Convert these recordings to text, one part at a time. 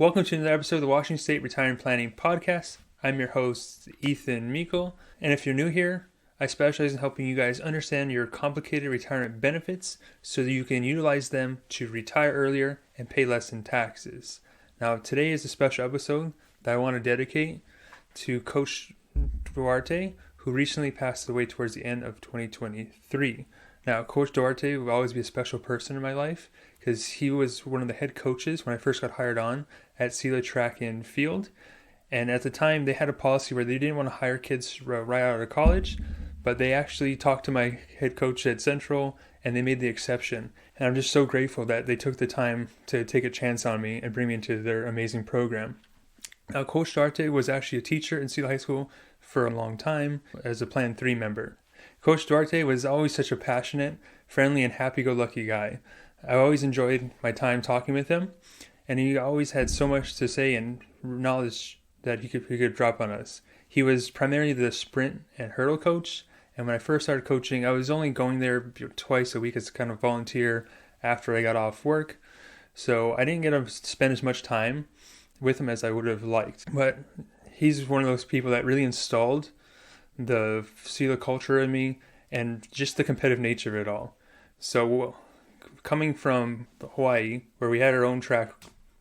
Welcome to another episode of the Washington State Retirement Planning Podcast. I'm your host, Ethan Meikle, and if you're new here, I specialize in helping you guys understand your complicated retirement benefits so that you can utilize them to retire earlier and pay less in taxes. Now, today is a special episode that I want to dedicate to Coach Duarte, who recently passed away towards the end of 2023. Now, Coach Duarte will always be a special person in my life because he was one of the head coaches when I first got hired on at SELA Track and Field. And at the time, they had a policy where they didn't want to hire kids right out of college, but they actually talked to my head coach at Central, and they made the exception. And I'm just so grateful that they took the time to take a chance on me and bring me into their amazing program. Now, Coach Duarte was actually a teacher in SELA High School for a long time as a Plan 3 member. Coach Duarte was always such a passionate, friendly, and happy-go-lucky guy. I always enjoyed my time talking with him, and he always had so much to say and knowledge that he could drop on us. He was primarily the sprint and hurdle coach, and when I first started coaching, I was only going there twice a week as kind of volunteer after I got off work, so I didn't get to spend as much time with him as I would have liked. But he's one of those people that really installed the SELA culture in me and just the competitive nature of it all. So coming from Hawaii, where we had our own track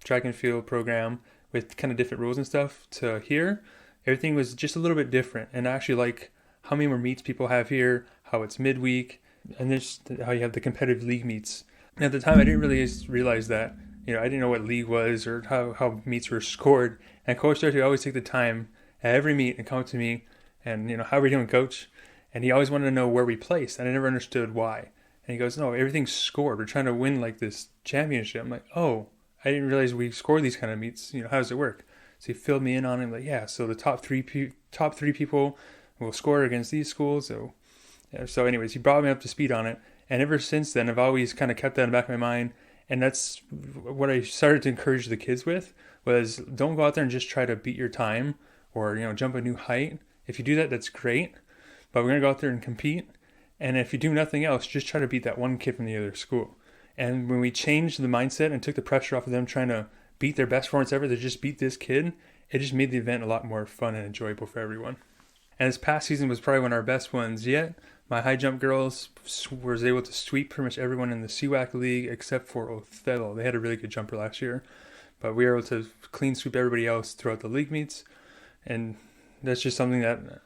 and field program with kind of different rules and stuff, to here, everything was just a little bit different. And I actually like how many more meets people have here, how it's midweek, and just how you have the competitive league meets. And at the time, I didn't really realize that. I didn't know what league was or how meets were scored. And Coach Duarte would always take the time at every meet and come up to me and, how are we doing, Coach? And he always wanted to know where we placed, and I never understood why. And he goes, no, everything's scored. We're trying to win like this championship. I'm like, oh, I didn't realize we scored these kind of meets. How does it work? So he filled me in on it. I'm like, yeah, so the top three people will score against these schools. So anyways, he brought me up to speed on it. And ever since then, I've always kind of kept that in the back of my mind. And that's what I started to encourage the kids with, was don't go out there and just try to beat your time or, jump a new height. If you do that, that's great. But we're going to go out there and compete. And if you do nothing else, just try to beat that one kid from the other school. And when we changed the mindset and took the pressure off of them trying to beat their best performance ever, to just beat this kid, it just made the event a lot more fun and enjoyable for everyone. And this past season was probably one of our best ones yet. My high jump girls was able to sweep pretty much everyone in the CWAC league except for Othello. They had a really good jumper last year, but we were able to clean sweep everybody else throughout the league meets. And that's just something that,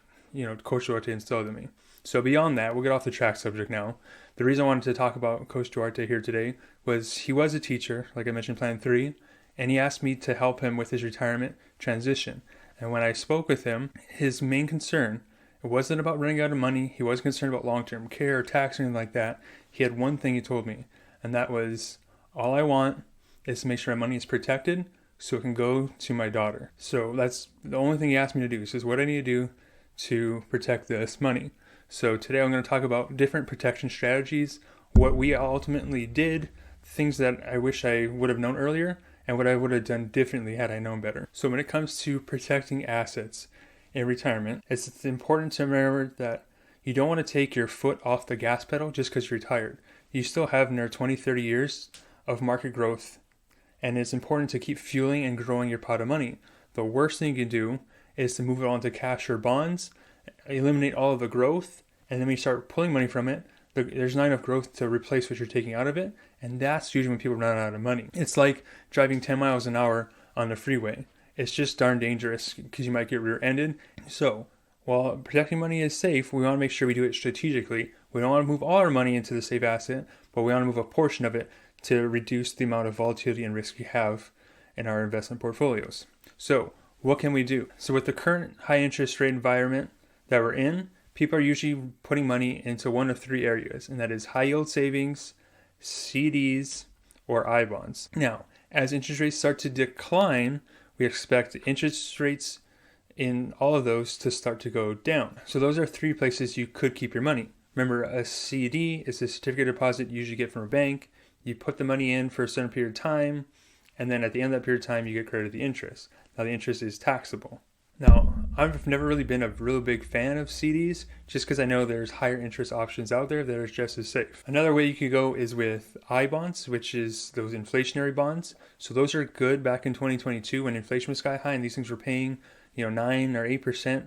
Coach Duarte instilled in me. So beyond that, we'll get off the track subject now. The reason I wanted to talk about Coach Duarte here today was he was a teacher, like I mentioned, Plan 3, and he asked me to help him with his retirement transition. And when I spoke with him, his main concern, it wasn't about running out of money. He wasn't concerned about long-term care or tax or anything like that. He had one thing he told me, and that was, all I want is to make sure my money is protected so it can go to my daughter. So that's the only thing he asked me to do. He says, what I need to do to protect this money. So today I'm going to talk about different protection strategies, what we ultimately did, things that I wish I would have known earlier, and what I would have done differently had I known better. So when it comes to protecting assets in retirement, it's important to remember that you don't want to take your foot off the gas pedal just because you're retired. You still have near 20, 30 years of market growth, and it's important to keep fueling and growing your pot of money. The worst thing you can do is to move it on to cash or bonds, eliminate all of the growth, and then when you start pulling money from it, there's not enough growth to replace what you're taking out of it, and that's usually when people run out of money. It's like driving 10 miles an hour on the freeway. It's just darn dangerous because you might get rear-ended. So while protecting money is safe, we want to make sure we do it strategically. We don't want to move all our money into the safe asset, but we want to move a portion of it to reduce the amount of volatility and risk we have in our investment portfolios. So what can we do? So with the current high interest rate environment that we're in, people are usually putting money into one of three areas, and that is high yield savings, CDs, or I bonds. Now, as interest rates start to decline, we expect interest rates in all of those to start to go down. So those are three places you could keep your money. Remember, a CD is a certificate of deposit you usually get from a bank. You put the money in for a certain period of time, and then at the end of that period of time, you get credit the interest. Now, the interest is taxable. Now, I've never really been a real big fan of CDs just because I know there's higher interest options out there that are just as safe. Another way you could go is with I bonds, which is those inflationary bonds. So those are good back in 2022 when inflation was sky high and these things were paying 9 or 8%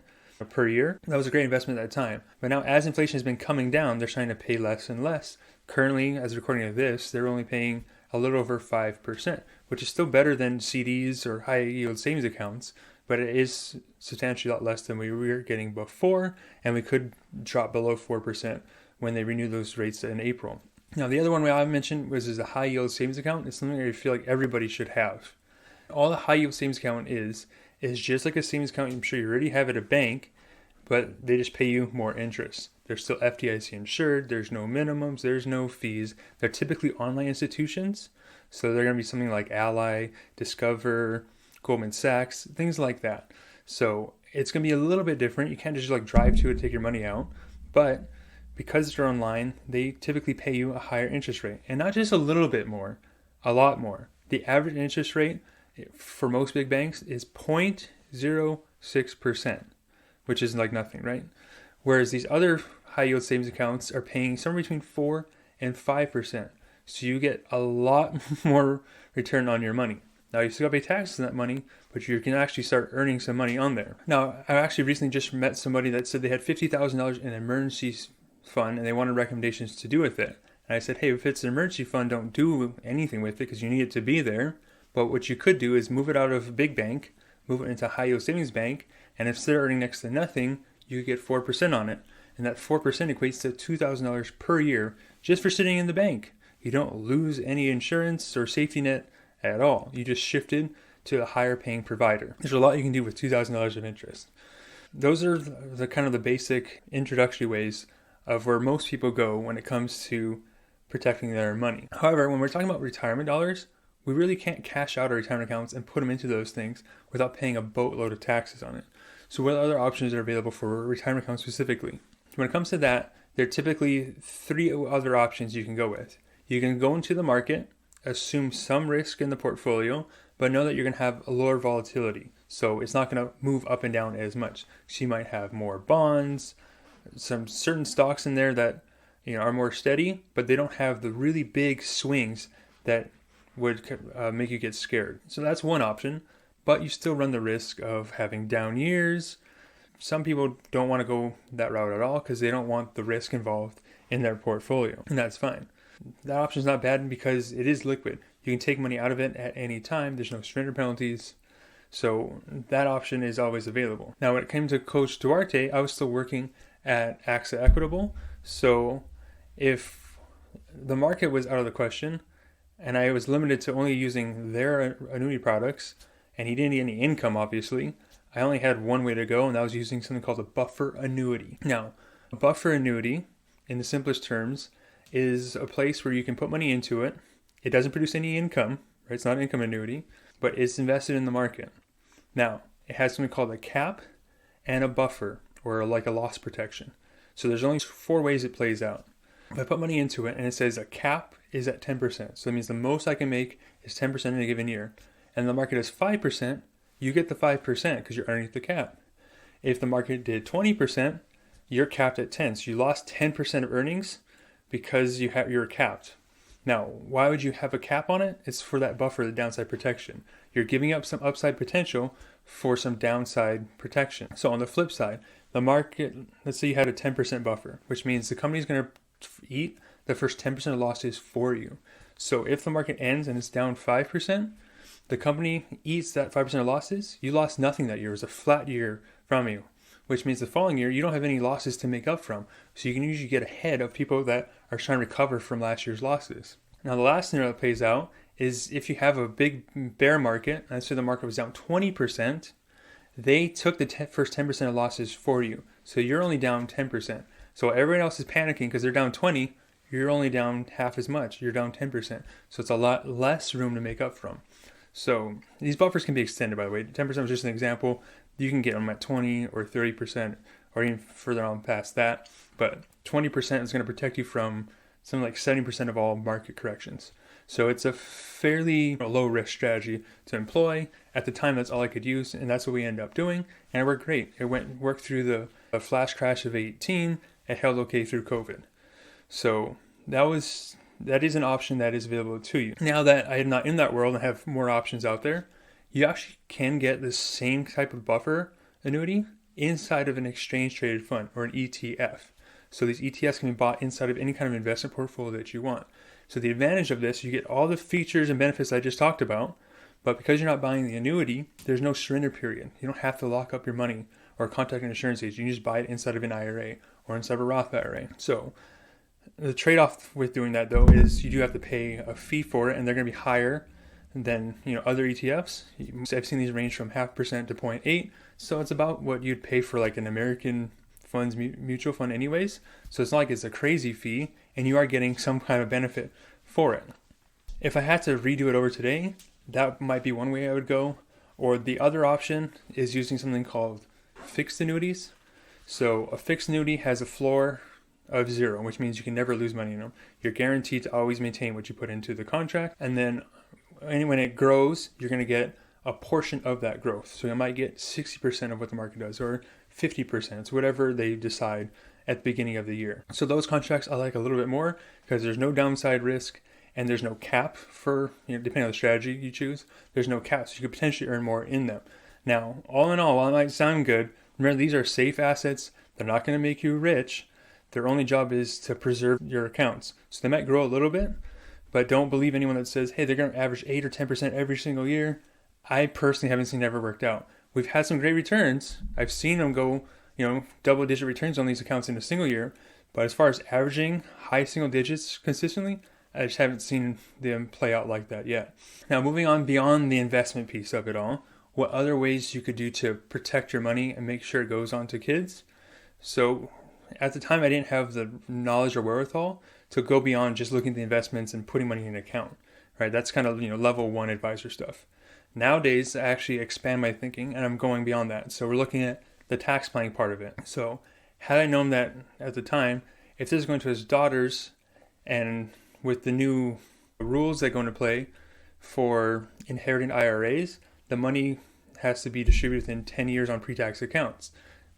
per year. That was a great investment at that time. But now as inflation has been coming down, they're trying to pay less and less. Currently, as recording of this, they're only paying a little over 5%, which is still better than CDs or high yield savings accounts, but it is substantially a lot less than we were getting before, and we could drop below 4% when they renew those rates in April. Now, the other one I mentioned is a high yield savings account. It's something I feel like everybody should have. All the high yield savings account is just like a savings account I'm sure you already have at a bank, but they just pay you more interest. They're still FDIC insured. There's no minimums. There's no fees. They're typically online institutions. So they're going to be something like Ally, Discover, Goldman Sachs, things like that. So it's going to be a little bit different. You can't just drive to it and take your money out. But because they're online, they typically pay you a higher interest rate. And not just a little bit more, a lot more. The average interest rate for most big banks is 0.06%, which is like nothing, right? Whereas these other high yield savings accounts are paying somewhere between 4 and 5%. So you get a lot more return on your money. Now you still got to pay taxes on that money, but you can actually start earning some money on there. Now, I actually recently just met somebody that said they had $50,000 in an emergency fund and they wanted recommendations to do with it. And I said, hey, if it's an emergency fund, don't do anything with it because you need it to be there. But what you could do is move it out of a big bank, move it into a high yield savings bank, and if they're earning next to nothing, you get 4% on it. And that 4% equates to $2,000 per year just for sitting in the bank. You don't lose any insurance or safety net at all. You just shifted to a higher paying provider. There's a lot you can do with $2,000 of interest. Those are the kind of the basic introductory ways of where most people go when it comes to protecting their money. However, when we're talking about retirement dollars, we really can't cash out our retirement accounts and put them into those things without paying a boatload of taxes on it. So what other options are available for retirement accounts specifically? When it comes to that, there are typically 3 other options you can go with. You can go into the market, assume some risk in the portfolio, but know that you're going to have a lower volatility. So it's not going to move up and down as much. So you might have more bonds, some certain stocks in there that are more steady, but they don't have the really big swings that would make you get scared. So that's one option, but you still run the risk of having down years. Some people don't want to go that route at all because they don't want the risk involved in their portfolio, and that's fine. That option is not bad because it is liquid. You can take money out of it at any time. There's no surrender penalties. So that option is always available. Now, when it came to Coach Duarte, I was still working at AXA Equitable. So if the market was out of the question and I was limited to only using their annuity products, and he didn't need any income, obviously, I only had one way to go, and that was using something called a buffer annuity. Now, a buffer annuity, in the simplest terms, is a place where you can put money into it. It doesn't produce any income, right? It's not an income annuity, but it's invested in the market. Now, it has something called a cap and a buffer, or like a loss protection. So there's only 4 ways it plays out. If I put money into it and it says a cap is at 10%, so that means the most I can make is 10% in a given year, and the market is 5%, you get the 5% because you're underneath the cap. If the market did 20%, you're capped at 10. So you lost 10% of earnings because you're capped. Now, why would you have a cap on it? It's for that buffer, the downside protection. You're giving up some upside potential for some downside protection. So on the flip side, the market, let's say you had a 10% buffer, which means the company's going to eat the first 10% of losses for you. So if the market ends and it's down 5%, the company eats that 5% of losses. You lost nothing that year. It was a flat year from you, which means the following year, you don't have any losses to make up from. So you can usually get ahead of people that are trying to recover from last year's losses. Now, the last scenario that plays out is if you have a big bear market, let's say the market was down 20%, they took the first 10% of losses for you. So you're only down 10%. So everyone else is panicking because they're down 20, you're only down half as much. You're down 10%. So it's a lot less room to make up from. So these buffers can be extended, by the way. 10% is just an example. You can get them at 20 or 30% or even further on past that. But 20% is going to protect you from something like 70% of all market corrections. So it's a fairly low risk strategy to employ. At the time, that's all I could use, and that's what we ended up doing, and it worked great. It worked through the flash crash of 18. It held okay through COVID. So that is an option that is available to you. Now that I am not in that world and have more options out there, you actually can get the same type of buffer annuity inside of an exchange traded fund or an ETF. So these ETFs can be bought inside of any kind of investment portfolio that you want. So the advantage of this, you get all the features and benefits I just talked about, but because you're not buying the annuity, there's no surrender period. You don't have to lock up your money or contact an insurance agent. You can just buy it inside of an IRA or inside of a Roth IRA. So the trade-off with doing that, though, is you do have to pay a fee for it, and they're going to be higher than other ETFs. I've seen these range from 0.5% to 0.8%, so it's about what you'd pay for like an American funds mutual fund anyways. So it's not like it's a crazy fee, and you are getting some kind of benefit for it. If I had to redo it over today, that might be one way I would go. Or the other option is using something called fixed annuities. So a fixed annuity has a floor of 0, which means you can never lose money in them. You're guaranteed to always maintain what you put into the contract. And then when it grows, you're going to get a portion of that growth. So you might get 60% of what the market does, or 50%. It's whatever they decide at the beginning of the year. So those contracts I like a little bit more because there's no downside risk. And there's no cap for, depending on the strategy you choose, there's no cap. So you could potentially earn more in them. Now, all in all, while it might sound good, remember these are safe assets. They're not going to make you rich. Their only job is to preserve your accounts. So they might grow a little bit, but don't believe anyone that says, hey, they're going to average 8 or 10% every single year. I personally haven't seen it ever worked out. We've had some great returns. I've seen them go, double-digit returns on these accounts in a single year. But as far as averaging high single digits consistently, I just haven't seen them play out like that yet. Now, moving on beyond the investment piece of it all, what other ways you could do to protect your money and make sure it goes on to kids? So at the time, I didn't have the knowledge or wherewithal to go beyond just looking at the investments and putting money in an account, right? That's kind of, level 1 advisor stuff. Nowadays, I actually expand my thinking and I'm going beyond that. So we're looking at the tax planning part of it. So had I known that at the time, if this is going to his daughters, and with the new rules that go into play for inheriting IRAs, the money has to be distributed within 10 years on pre-tax accounts.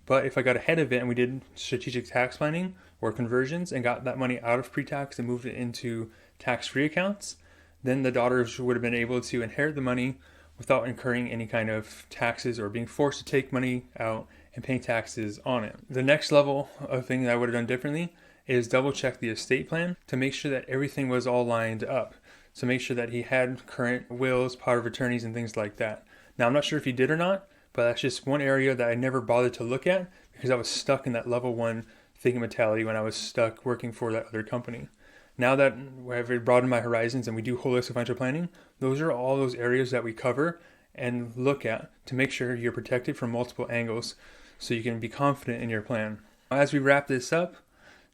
But if I got ahead of it and we did strategic tax planning or conversions and got that money out of pre-tax and moved it into tax-free accounts, then the daughters would have been able to inherit the money without incurring any kind of taxes or being forced to take money out and paying taxes on it. The next level of thing that I would have done differently is double check the estate plan to make sure that everything was all lined up. So make sure that he had current wills, power of attorneys, and things like that. Now, I'm not sure if he did or not, but that's just one area that I never bothered to look at because I was stuck in that level 1 thinking mentality when I was stuck working for that other company. Now that I've broadened my horizons and we do holistic financial planning, those are all those areas that we cover and look at to make sure you're protected from multiple angles so you can be confident in your plan. As we wrap this up,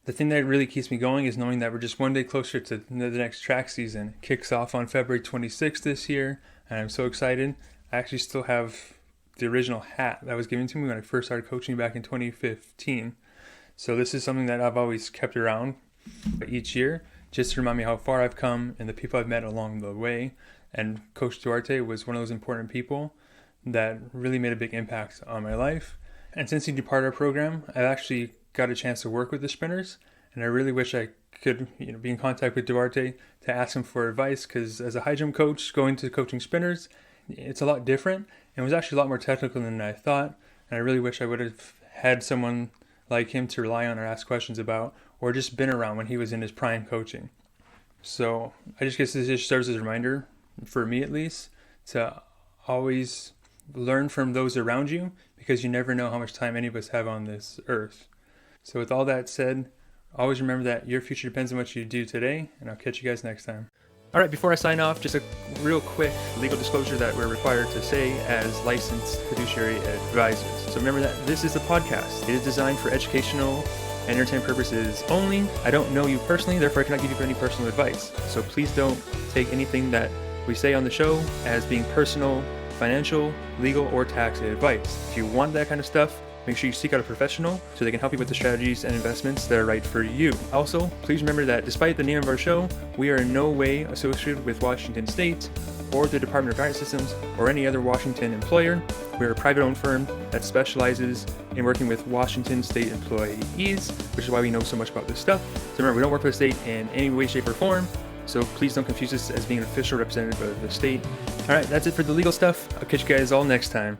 the thing that really keeps me going is knowing that we're just one day closer to the next track season. It kicks off on February 26th this year, and I'm so excited. I actually still have the original hat that was given to me when I first started coaching back in 2015. So this is something that I've always kept around each year, just to remind me how far I've come and the people I've met along the way. And Coach Duarte was one of those important people that really made a big impact on my life. And since he departed our program, I've actually got a chance to work with the sprinters, and I really wish I could be in contact with Duarte to ask him for advice, because as a high jump coach going to coaching sprinters, it's a lot different and it was actually a lot more technical than I thought, and I really wish I would have had someone like him to rely on or ask questions about, or just been around when he was in his prime coaching. So I just guess this just serves as a reminder, for me at least, to always learn from those around you, because you never know how much time any of us have on this earth. So with all that said, always remember that your future depends on what you do today, and I'll catch you guys next time. All right, before I sign off, just a real quick legal disclosure that we're required to say as licensed fiduciary advisors. So remember that this is a podcast. It is designed for educational and entertainment purposes only. I don't know you personally, therefore I cannot give you any personal advice. So please don't take anything that we say on the show as being personal, financial, legal, or tax advice. If you want that kind of stuff, make sure you seek out a professional so they can help you with the strategies and investments that are right for you. Also, please remember that despite the name of our show, we are in no way associated with Washington State or the Department of Fire Systems or any other Washington employer. We're a private-owned firm that specializes in working with Washington State employees, which is why we know so much about this stuff. So remember, we don't work for the state in any way, shape, or form, so please don't confuse us as being an official representative of the state. All right, that's it for the legal stuff. I'll catch you guys all next time.